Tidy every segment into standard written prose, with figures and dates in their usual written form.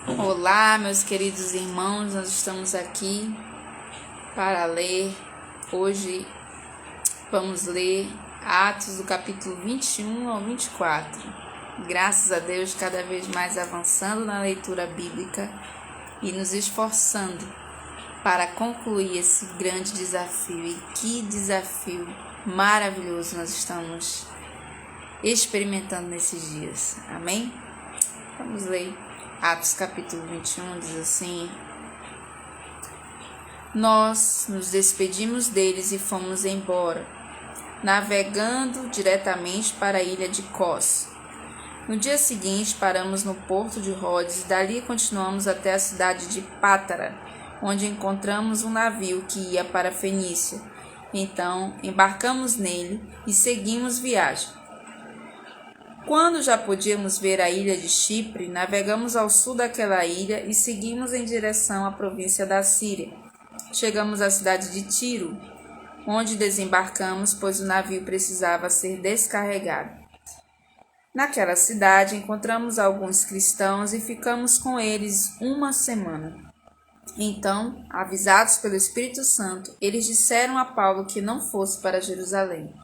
Olá, meus queridos irmãos, nós estamos aqui para ler. Hoje vamos ler Atos do capítulo 21 ao 24. Graças a Deus, cada vez mais avançando na leitura bíblica e nos esforçando para concluir esse grande desafio. E que desafio maravilhoso nós estamos experimentando nesses dias. Amém? Vamos ler. Atos capítulo 21 diz assim: Nós nos despedimos deles e fomos embora, navegando diretamente para a ilha de Cos. No dia seguinte, paramos no porto de Rhodes e dali continuamos até a cidade de Pátara, onde encontramos um navio que ia para a Fenícia. Então, embarcamos nele e seguimos viagem. Quando já podíamos ver a ilha de Chipre, navegamos ao sul daquela ilha e seguimos em direção à província da Síria. Chegamos à cidade de Tiro, onde desembarcamos, pois o navio precisava ser descarregado. Naquela cidade, encontramos alguns cristãos e ficamos com eles uma semana. Então, avisados pelo Espírito Santo, eles disseram a Paulo que não fosse para Jerusalém.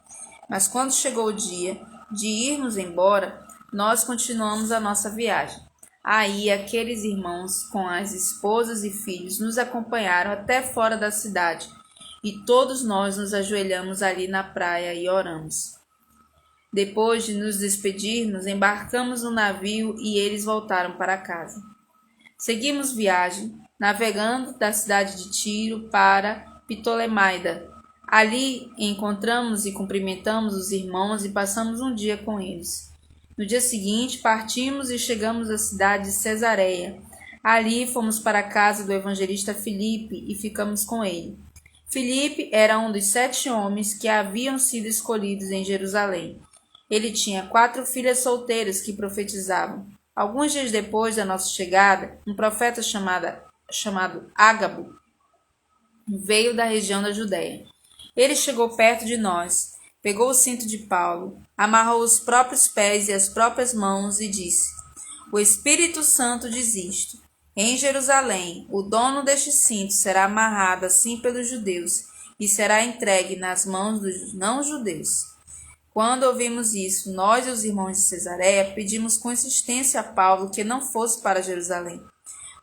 Mas quando chegou o dia de irmos embora, nós continuamos a nossa viagem. Aí aqueles irmãos com as esposas e filhos nos acompanharam até fora da cidade, e todos nós nos ajoelhamos ali na praia e oramos. Depois de nos despedirmos, embarcamos no navio e eles voltaram para casa. Seguimos viagem, navegando da cidade de Tiro para Ptolemaida. Ali encontramos e cumprimentamos os irmãos e passamos um dia com eles. No dia seguinte, partimos e chegamos à cidade de Cesareia. Ali fomos para a casa do evangelista Filipe e ficamos com ele. Filipe era um dos 7 homens que haviam sido escolhidos em Jerusalém. Ele tinha 4 filhas solteiras que profetizavam. Alguns dias depois da nossa chegada, um profeta chamado Ágabo veio da região da Judéia. Ele chegou perto de nós, pegou o cinto de Paulo, amarrou os próprios pés e as próprias mãos e disse: O Espírito Santo diz isto: Em Jerusalém, o dono deste cinto será amarrado assim pelos judeus e será entregue nas mãos dos não-judeus. Quando ouvimos isso, nós e os irmãos de Cesareia pedimos com insistência a Paulo que não fosse para Jerusalém.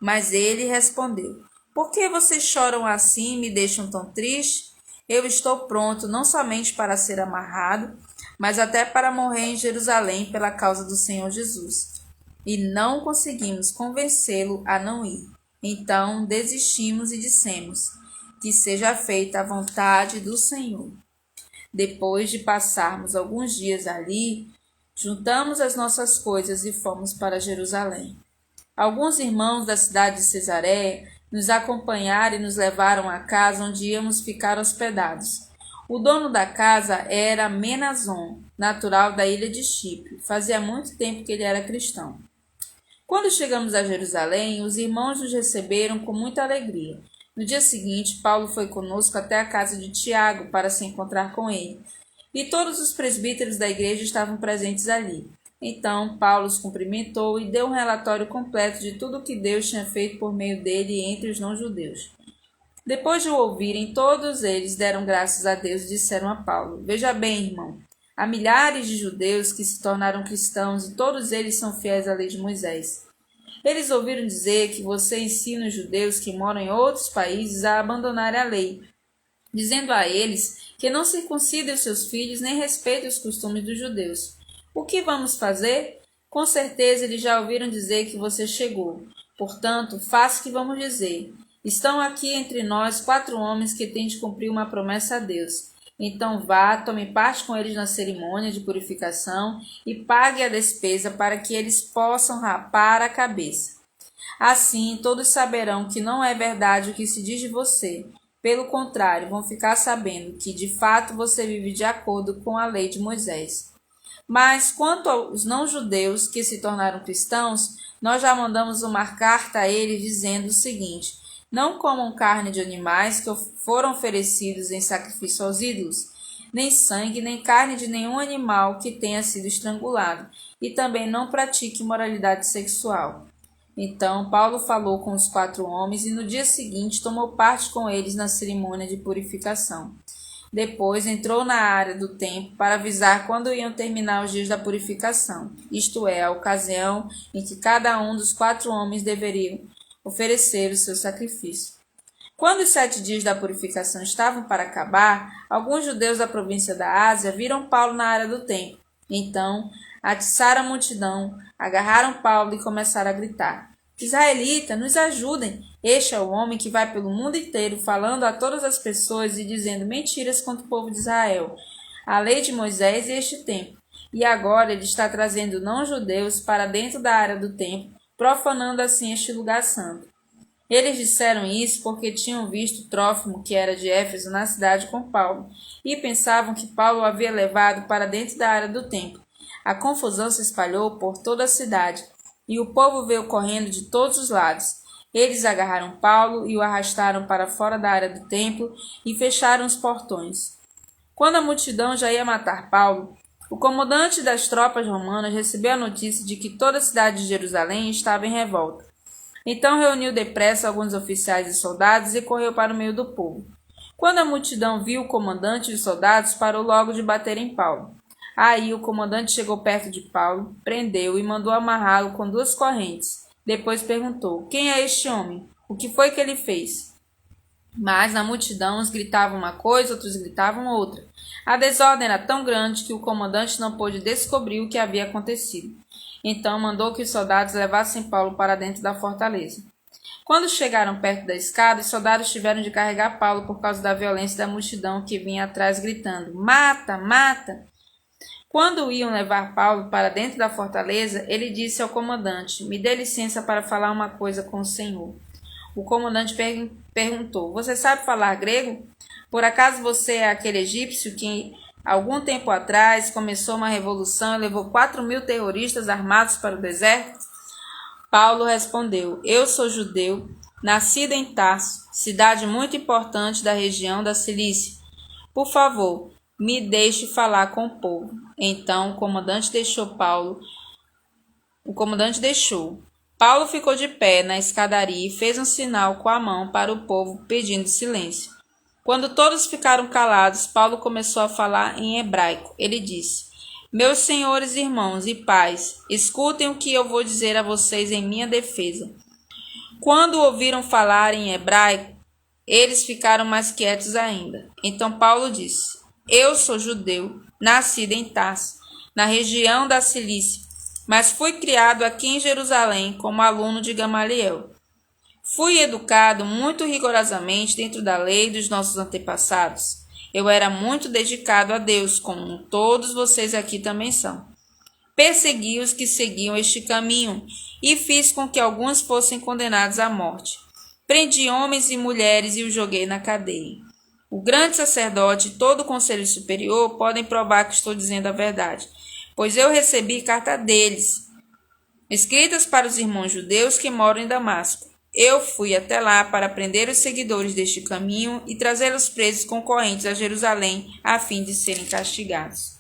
Mas ele respondeu: Por que vocês choram assim e me deixam tão triste? Eu estou pronto não somente para ser amarrado, mas até para morrer em Jerusalém pela causa do Senhor Jesus. E não conseguimos convencê-lo a não ir. Então desistimos e dissemos: Que seja feita a vontade do Senhor. Depois de passarmos alguns dias ali, juntamos as nossas coisas e fomos para Jerusalém. Alguns irmãos da cidade de Cesareia nos acompanharam e nos levaram à casa onde íamos ficar hospedados. O dono da casa era Menazon, natural da ilha de Chipre. Fazia muito tempo que ele era cristão. Quando chegamos a Jerusalém, os irmãos nos receberam com muita alegria. No dia seguinte, Paulo foi conosco até a casa de Tiago para se encontrar com ele. E todos os presbíteros da igreja estavam presentes ali. Então, Paulo os cumprimentou e deu um relatório completo de tudo o que Deus tinha feito por meio dele entre os não-judeus. Depois de o ouvirem, todos eles deram graças a Deus e disseram a Paulo: Veja bem, irmão, há milhares de judeus que se tornaram cristãos e todos eles são fiéis à lei de Moisés. Eles ouviram dizer que você ensina os judeus que moram em outros países a abandonarem a lei, dizendo a eles que não circuncidem os seus filhos nem respeitem os costumes dos judeus. O que vamos fazer? Com certeza eles já ouviram dizer que você chegou. Portanto, faça o que vamos dizer. Estão aqui entre nós 4 homens que têm de cumprir uma promessa a Deus. Então vá, tome parte com eles na cerimônia de purificação e pague a despesa para que eles possam rapar a cabeça. Assim, todos saberão que não é verdade o que se diz de você. Pelo contrário, vão ficar sabendo que, de fato, você vive de acordo com a lei de Moisés. Mas, quanto aos não-judeus que se tornaram cristãos, nós já mandamos uma carta a eles dizendo o seguinte: Não comam carne de animais que foram oferecidos em sacrifício aos ídolos, nem sangue, nem carne de nenhum animal que tenha sido estrangulado, e também não pratique imoralidade sexual. Então Paulo falou com os 4 homens e no dia seguinte tomou parte com eles na cerimônia de purificação. Depois entrou na área do templo para avisar quando iam terminar os dias da purificação, isto é, a ocasião em que cada um dos 4 homens deveriam oferecer o seu sacrifício. Quando os 7 dias da purificação estavam para acabar, alguns judeus da província da Ásia viram Paulo na área do templo. Então, atiçaram a multidão, agarraram Paulo e começaram a gritar: Israelita, nos ajudem! Este é o homem que vai pelo mundo inteiro falando a todas as pessoas e dizendo mentiras contra o povo de Israel, a lei de Moisés e este templo. E agora ele está trazendo não-judeus para dentro da área do templo, profanando assim este lugar santo. Eles disseram isso porque tinham visto Trófimo, que era de Éfeso, na cidade com Paulo, e pensavam que Paulo o havia levado para dentro da área do templo. A confusão se espalhou por toda a cidade, e o povo veio correndo de todos os lados. Eles agarraram Paulo e o arrastaram para fora da área do templo e fecharam os portões. Quando a multidão já ia matar Paulo, o comandante das tropas romanas recebeu a notícia de que toda a cidade de Jerusalém estava em revolta. Então reuniu depressa alguns oficiais e soldados e correu para o meio do povo. Quando a multidão viu o comandante e os soldados, parou logo de bater em Paulo. Aí o comandante chegou perto de Paulo, prendeu-o e mandou amarrá-lo com 2 correntes. Depois perguntou: Quem é este homem? O que foi que ele fez? Mas na multidão uns gritavam uma coisa, outros gritavam outra. A desordem era tão grande que o comandante não pôde descobrir o que havia acontecido. Então mandou que os soldados levassem Paulo para dentro da fortaleza. Quando chegaram perto da escada, os soldados tiveram de carregar Paulo por causa da violência da multidão que vinha atrás gritando: Mata! Mata! Quando iam levar Paulo para dentro da fortaleza, ele disse ao comandante: Me dê licença para falar uma coisa com o senhor. O comandante perguntou: Você sabe falar grego? Por acaso você é aquele egípcio que, algum tempo atrás, começou uma revolução e levou 4.000 terroristas armados para o deserto? Paulo respondeu: Eu sou judeu, nascido em Tarso, cidade muito importante da região da Cilícia. Por favor, me deixe falar com o povo. Então o comandante deixou. Paulo ficou de pé na escadaria e fez um sinal com a mão para o povo, pedindo silêncio. Quando todos ficaram calados, Paulo começou a falar em hebraico. Ele disse: Meus senhores irmãos e pais, escutem o que eu vou dizer a vocês em minha defesa. Quando ouviram falar em hebraico, eles ficaram mais quietos ainda. Então Paulo disse: Eu sou judeu, nascido em Tarso, na região da Cilícia, mas fui criado aqui em Jerusalém como aluno de Gamaliel. Fui educado muito rigorosamente dentro da lei dos nossos antepassados. Eu era muito dedicado a Deus, como todos vocês aqui também são. Persegui os que seguiam este caminho e fiz com que alguns fossem condenados à morte. Prendi homens e mulheres e os joguei na cadeia. O grande sacerdote e todo o conselho superior podem provar que estou dizendo a verdade, pois eu recebi carta deles, escritas para os irmãos judeus que moram em Damasco. Eu fui até lá para prender os seguidores deste caminho e trazê-los presos com correntes a Jerusalém, a fim de serem castigados.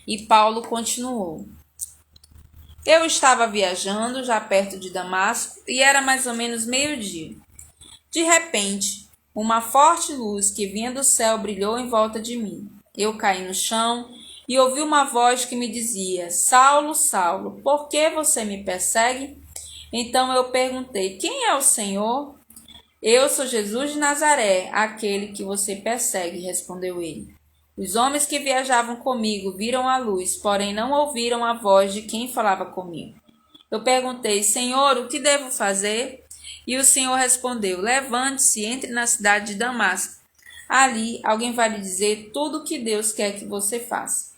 E Paulo continuou: Eu estava viajando já perto de Damasco e era mais ou menos meio-dia. De repente, uma forte luz que vinha do céu brilhou em volta de mim. Eu caí no chão e ouvi uma voz que me dizia: Saulo, Saulo, por que você me persegue? Então eu perguntei: Quem é o Senhor? Eu sou Jesus de Nazaré, aquele que você persegue, respondeu ele. Os homens que viajavam comigo viram a luz, porém não ouviram a voz de quem falava comigo. Eu perguntei: Senhor, o que devo fazer? E o Senhor respondeu: Levante-se e entre na cidade de Damasco. Ali alguém vai lhe dizer tudo o que Deus quer que você faça.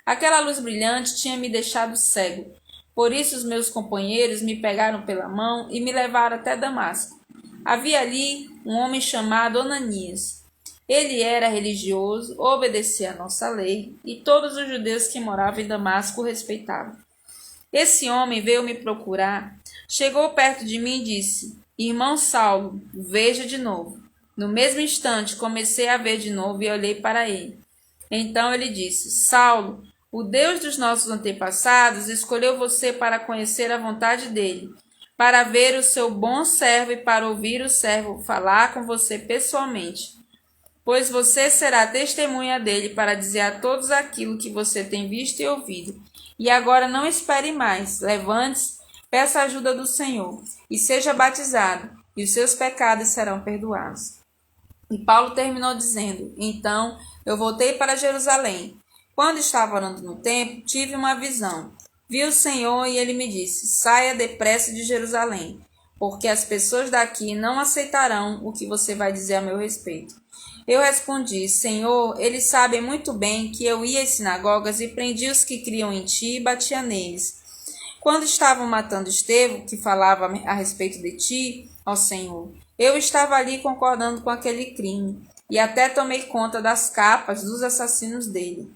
Aquela luz brilhante tinha me deixado cego. Por isso os meus companheiros me pegaram pela mão e me levaram até Damasco. Havia ali um homem chamado Ananias. Ele era religioso, obedecia à nossa lei e todos os judeus que moravam em Damasco o respeitavam. Esse homem veio me procurar, chegou perto de mim e disse: Irmão Saulo, veja de novo. No mesmo instante comecei a ver de novo e olhei para ele. Então ele disse: Saulo, o Deus dos nossos antepassados escolheu você para conhecer a vontade dele, para ver o seu bom servo e para ouvir o servo falar com você pessoalmente, pois você será testemunha dele para dizer a todos aquilo que você tem visto e ouvido. E agora não espere mais, levante-se, peça a ajuda do Senhor e seja batizado, e os seus pecados serão perdoados. E Paulo terminou dizendo: então eu voltei para Jerusalém. Quando estava orando no templo, tive uma visão. Vi o Senhor e ele me disse: saia depressa de Jerusalém, porque as pessoas daqui não aceitarão o que você vai dizer a meu respeito. Eu respondi: Senhor, eles sabem muito bem que eu ia às sinagogas e prendia os que criam em ti e batia neles. Quando estavam matando Estevão, que falava a respeito de ti, ó Senhor, eu estava ali concordando com aquele crime, e até tomei conta das capas dos assassinos dele.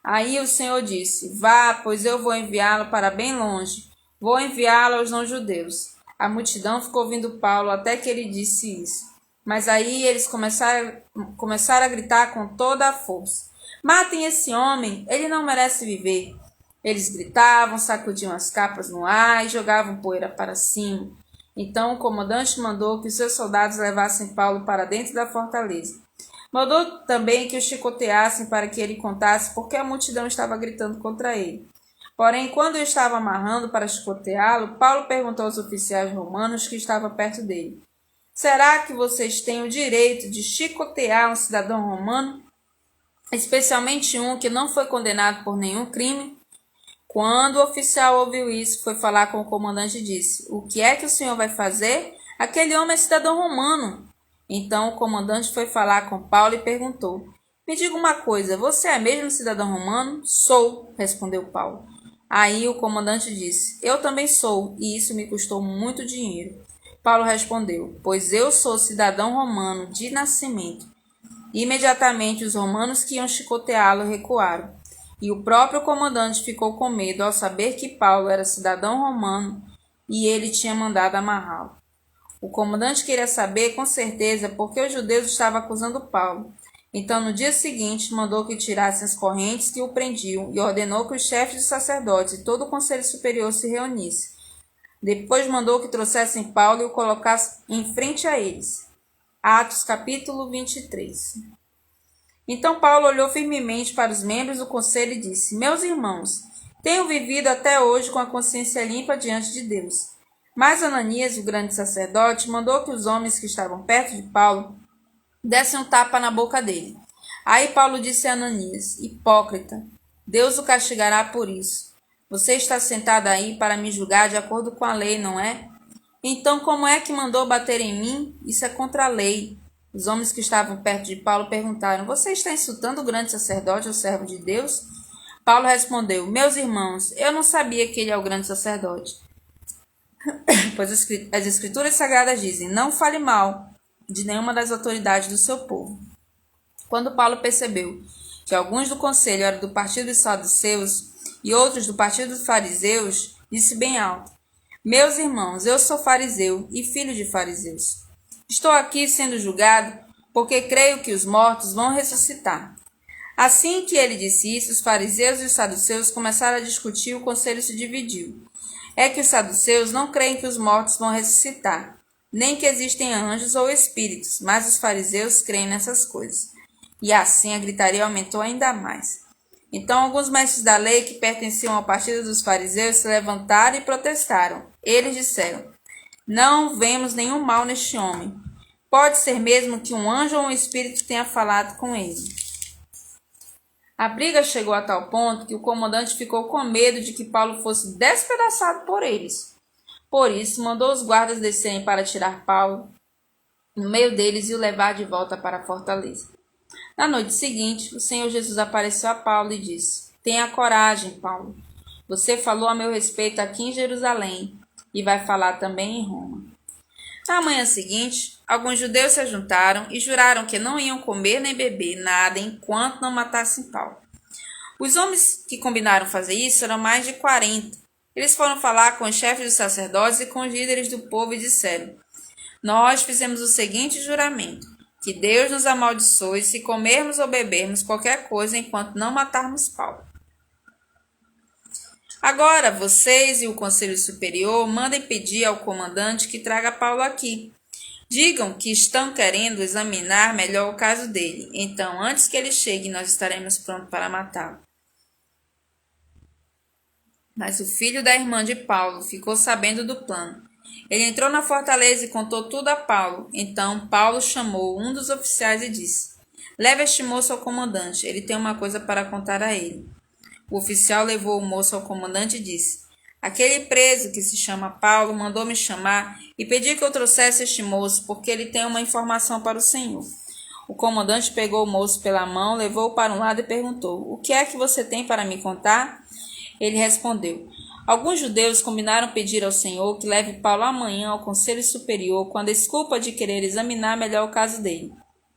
Aí o Senhor disse: vá, pois eu vou enviá-lo para bem longe. Vou enviá-lo aos não-judeus. A multidão ficou ouvindo Paulo até que ele disse isso. Mas aí eles começaram a gritar com toda a força: matem esse homem, ele não merece viver. Eles gritavam, sacudiam as capas no ar e jogavam poeira para cima. Então o comandante mandou que os seus soldados levassem Paulo para dentro da fortaleza. Mandou também que o chicoteassem para que ele contasse porque a multidão estava gritando contra ele. Porém, quando eu estava amarrando para chicoteá-lo, Paulo perguntou aos oficiais romanos que estavam perto dele: será que vocês têm o direito de chicotear um cidadão romano, especialmente um que não foi condenado por nenhum crime? Quando o oficial ouviu isso, foi falar com o comandante e disse: o que é que o senhor vai fazer? Aquele homem é cidadão romano. Então o comandante foi falar com Paulo e perguntou: me diga uma coisa, você é mesmo cidadão romano? Sou, respondeu Paulo. Aí o comandante disse: eu também sou, e isso me custou muito dinheiro. Paulo respondeu: pois eu sou cidadão romano de nascimento. Imediatamente os romanos que iam chicoteá-lo recuaram. E o próprio comandante ficou com medo ao saber que Paulo era cidadão romano e ele tinha mandado amarrá-lo. O comandante queria saber com certeza por que os judeus estavam acusando Paulo. Então, no dia seguinte, mandou que tirassem as correntes que o prendiam e ordenou que os chefes dos sacerdotes e todo o conselho superior se reunissem. Depois mandou que trouxessem Paulo e o colocassem em frente a eles. Atos capítulo 23. Então Paulo olhou firmemente para os membros do conselho e disse: meus irmãos, tenho vivido até hoje com a consciência limpa diante de Deus. Mas Ananias, o grande sacerdote, mandou que os homens que estavam perto de Paulo dessem um tapa na boca dele. Aí Paulo disse a Ananias: hipócrita, Deus o castigará por isso. Você está sentado aí para me julgar de acordo com a lei, não é? Então como é que mandou bater em mim? Isso é contra a lei. Os homens que estavam perto de Paulo perguntaram: você está insultando o grande sacerdote, o servo de Deus? Paulo respondeu: meus irmãos, eu não sabia que ele é o grande sacerdote. Pois as escrituras sagradas dizem: não fale mal de nenhuma das autoridades do seu povo. Quando Paulo percebeu que alguns do conselho eram do partido dos saduceus e outros do partido dos fariseus, disse bem alto: meus irmãos, eu sou fariseu e filho de fariseus. Estou aqui sendo julgado porque creio que os mortos vão ressuscitar. Assim que ele disse isso, os fariseus e os saduceus começaram a discutir e o conselho se dividiu. É que os saduceus não creem que os mortos vão ressuscitar, nem que existem anjos ou espíritos, mas os fariseus creem nessas coisas. E assim a gritaria aumentou ainda mais. Então alguns mestres da lei que pertenciam ao partido dos fariseus se levantaram e protestaram. Eles disseram: não vemos nenhum mal neste homem. Pode ser mesmo que um anjo ou um espírito tenha falado com ele. A briga chegou a tal ponto que o comandante ficou com medo de que Paulo fosse despedaçado por eles. Por isso, mandou os guardas descerem para tirar Paulo no meio deles e o levar de volta para a fortaleza. Na noite seguinte, o Senhor Jesus apareceu a Paulo e disse: tenha coragem, Paulo. Você falou a meu respeito aqui em Jerusalém e vai falar também em Roma. Na manhã seguinte, alguns judeus se juntaram e juraram que não iam comer nem beber nada enquanto não matassem Paulo. Os homens que combinaram fazer isso eram mais de 40. Eles foram falar com os chefes dos sacerdotes e com os líderes do povo e disseram: nós fizemos o seguinte juramento: que Deus nos amaldiçoe se comermos ou bebermos qualquer coisa enquanto não matarmos Paulo. Agora, vocês e o Conselho Superior mandem pedir ao comandante que traga Paulo aqui. Digam que estão querendo examinar melhor o caso dele. Então, antes que ele chegue, nós estaremos prontos para matá-lo. Mas o filho da irmã de Paulo ficou sabendo do plano. Ele entrou na fortaleza e contou tudo a Paulo. Então, Paulo chamou um dos oficiais e disse: Leve este moço ao comandante, ele tem uma coisa para contar a ele. O oficial levou o moço ao comandante e disse: Aquele preso que se chama Paulo mandou me chamar e pedir que eu trouxesse este moço, porque ele tem uma informação para o senhor. O comandante pegou o moço pela mão, levou-o para um lado e perguntou: O que é que você tem para me contar? Ele respondeu: Alguns judeus combinaram pedir ao senhor que leve Paulo amanhã ao Conselho Superior com a desculpa de querer examinar melhor o caso dele.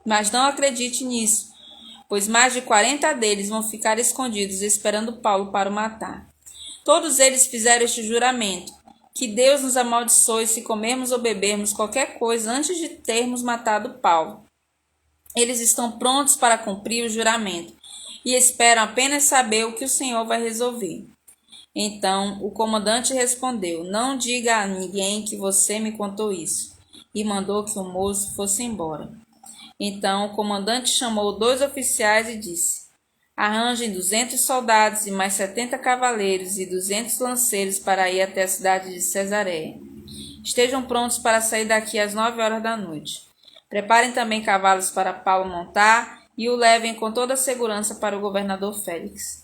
Mas não acredite nisso, pois mais de 40 deles vão ficar escondidos esperando Paulo para o matar. Todos eles fizeram este juramento: que Deus nos amaldiçoe se comermos ou bebermos qualquer coisa antes de termos matado Paulo. Eles estão prontos para cumprir o juramento e esperam apenas saber o que o Senhor vai resolver. Então o comandante respondeu: Não diga a ninguém que você me contou isso, e mandou que o moço fosse embora. Então o comandante chamou 2 oficiais e disse: Arranjem 200 soldados e mais 70 cavaleiros e 200 lanceiros para ir até a cidade de Cesareia. Estejam prontos para sair daqui às 9 horas da noite. Preparem também cavalos para Paulo montar e o levem com toda a segurança para o governador Félix.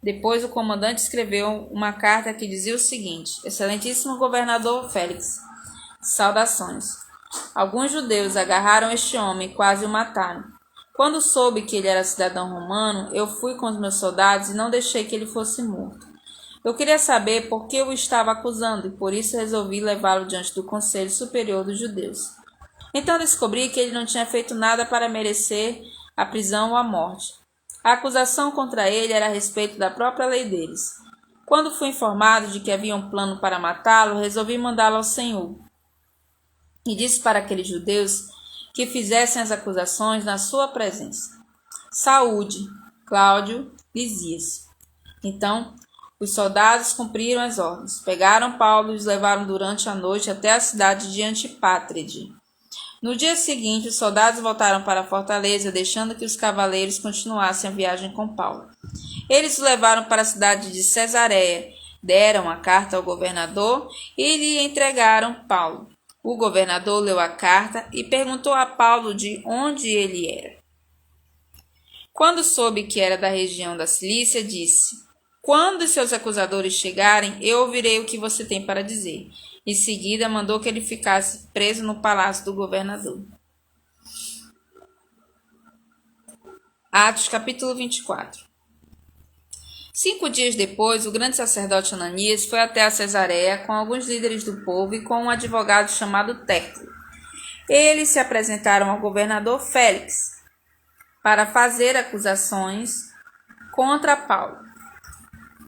Depois o comandante escreveu uma carta que dizia o seguinte: Excelentíssimo governador Félix, saudações. Alguns judeus agarraram este homem e quase o mataram. Quando soube que ele era cidadão romano, eu fui com os meus soldados e não deixei que ele fosse morto. Eu queria saber por que o estava acusando e por isso resolvi levá-lo diante do Conselho Superior dos Judeus. Então descobri que ele não tinha feito nada para merecer a prisão ou a morte. A acusação contra ele era a respeito da própria lei deles. Quando fui informado de que havia um plano para matá-lo, resolvi mandá-lo ao Senhor. E disse para aqueles judeus que fizessem as acusações na sua presença. Saúde, Cláudio, Lisias. Então, os soldados cumpriram as ordens. Pegaram Paulo e os levaram durante a noite até a cidade de Antipátride. No dia seguinte, os soldados voltaram para a fortaleza, deixando que os cavaleiros continuassem a viagem com Paulo. Eles o levaram para a cidade de Cesareia, deram a carta ao governador e lhe entregaram Paulo. O governador leu a carta e perguntou a Paulo de onde ele era. Quando soube que era da região da Cilícia, disse: Quando os seus acusadores chegarem, eu ouvirei o que você tem para dizer. Em seguida, mandou que ele ficasse preso no palácio do governador. Atos, capítulo 24. 5 dias depois, o grande sacerdote Ananias foi até a Cesareia com alguns líderes do povo e com um advogado chamado Tértulo. Eles se apresentaram ao governador Félix para fazer acusações contra Paulo.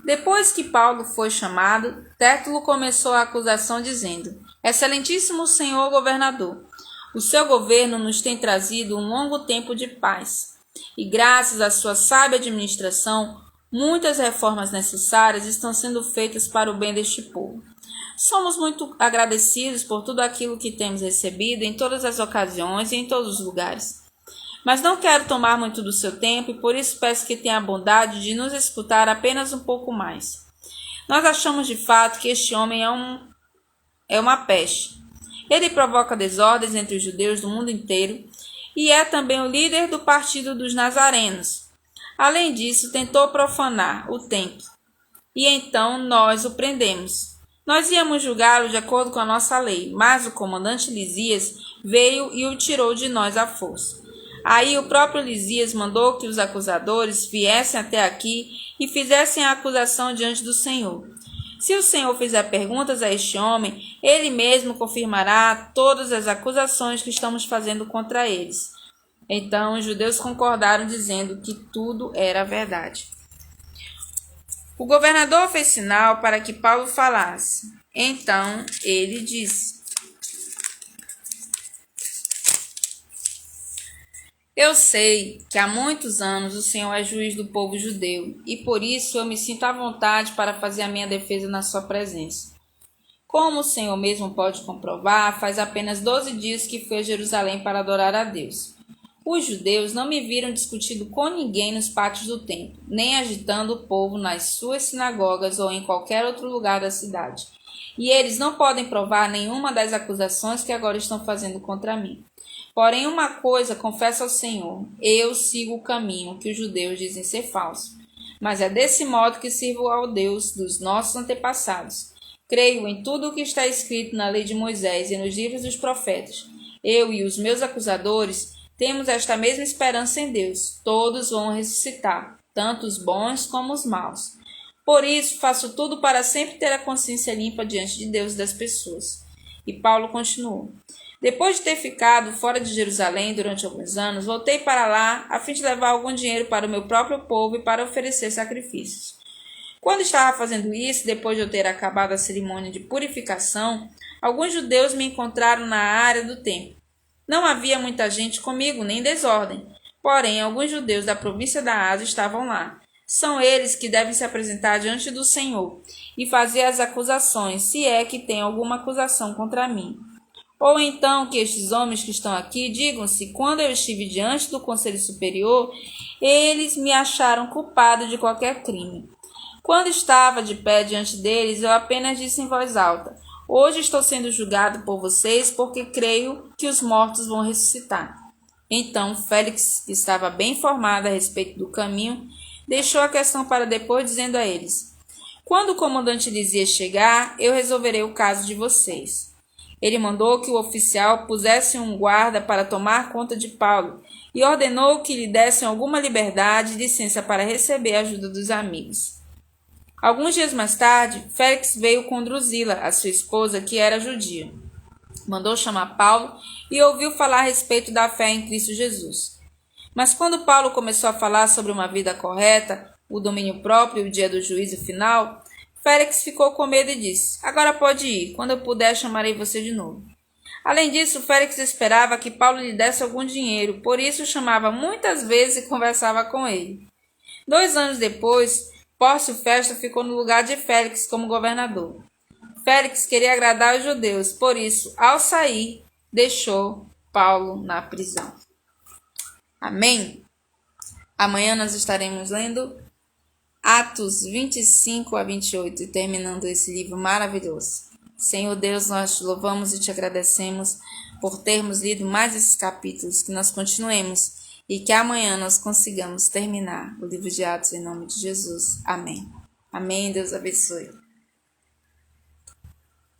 Depois que Paulo foi chamado, Tértulo começou a acusação dizendo: Excelentíssimo senhor governador, o seu governo nos tem trazido um longo tempo de paz, e graças à sua sábia administração, muitas reformas necessárias estão sendo feitas para o bem deste povo. Somos muito agradecidos por tudo aquilo que temos recebido em todas as ocasiões e em todos os lugares. Mas não quero tomar muito do seu tempo e por isso peço que tenha a bondade de nos escutar apenas um pouco mais. Nós achamos de fato que este homem é uma peste. Ele provoca desordens entre os judeus do mundo inteiro e é também o líder do partido dos Nazarenos. Além disso, tentou profanar o templo e então nós o prendemos. Nós íamos julgá-lo de acordo com a nossa lei, mas o comandante Lisias veio e o tirou de nós à força. Aí o próprio Lisias mandou que os acusadores viessem até aqui e fizessem a acusação diante do Senhor. Se o Senhor fizer perguntas a este homem, ele mesmo confirmará todas as acusações que estamos fazendo contra eles. Então os judeus concordaram, dizendo que tudo era verdade. O governador fez sinal para que Paulo falasse. Então ele disse: Eu sei que há muitos anos o Senhor é juiz do povo judeu e por isso eu me sinto à vontade para fazer a minha defesa na sua presença. Como o Senhor mesmo pode comprovar, faz apenas 12 dias que fui a Jerusalém para adorar a Deus. Os judeus não me viram discutindo com ninguém nos pátios do templo, nem agitando o povo nas suas sinagogas ou em qualquer outro lugar da cidade. E eles não podem provar nenhuma das acusações que agora estão fazendo contra mim. Porém, uma coisa confesso ao Senhor: eu sigo o caminho que os judeus dizem ser falso. Mas é desse modo que sirvo ao Deus dos nossos antepassados. Creio em tudo o que está escrito na lei de Moisés e nos livros dos profetas. Eu e os meus acusadores temos esta mesma esperança em Deus. Todos vão ressuscitar, tanto os bons como os maus. Por isso, faço tudo para sempre ter a consciência limpa diante de Deus e das pessoas. E Paulo continuou: depois de ter ficado fora de Jerusalém durante alguns anos, voltei para lá a fim de levar algum dinheiro para o meu próprio povo e para oferecer sacrifícios. Quando estava fazendo isso, depois de eu ter acabado a cerimônia de purificação, alguns judeus me encontraram na área do templo. Não havia muita gente comigo, nem desordem. Porém, alguns judeus da província da Ásia estavam lá. São eles que devem se apresentar diante do Senhor e fazer as acusações, se é que tem alguma acusação contra mim. Ou então que estes homens que estão aqui digam se, quando eu estive diante do Conselho Superior, eles me acharam culpado de qualquer crime. Quando estava de pé diante deles, eu apenas disse em voz alta: hoje estou sendo julgado por vocês porque creio que os mortos vão ressuscitar. Então Félix, que estava bem informado a respeito do caminho, deixou a questão para depois, dizendo a eles: quando o comandante Lisias chegar, eu resolverei o caso de vocês. Ele mandou que o oficial pusesse um guarda para tomar conta de Paulo e ordenou que lhe dessem alguma liberdade e licença para receber a ajuda dos amigos. Alguns dias mais tarde, Félix veio com Drusila, a sua esposa, que era judia. Mandou chamar Paulo e ouviu falar a respeito da fé em Cristo Jesus. Mas quando Paulo começou a falar sobre uma vida correta, o domínio próprio e o dia do juízo final, Félix ficou com medo e disse: agora pode ir, quando eu puder chamarei você de novo. Além disso, Félix esperava que Paulo lhe desse algum dinheiro, por isso o chamava muitas vezes e conversava com ele. 2 anos depois, Pórcio Festo ficou no lugar de Félix como governador. Félix queria agradar os judeus, por isso, ao sair, deixou Paulo na prisão. Amém? Amanhã nós estaremos lendo Atos 25 a 28 e terminando esse livro maravilhoso. Senhor Deus, nós te louvamos e te agradecemos por termos lido mais esses capítulos, que nós continuemos e que amanhã nós consigamos terminar o livro de Atos em nome de Jesus. Amém. Amém. Deus abençoe.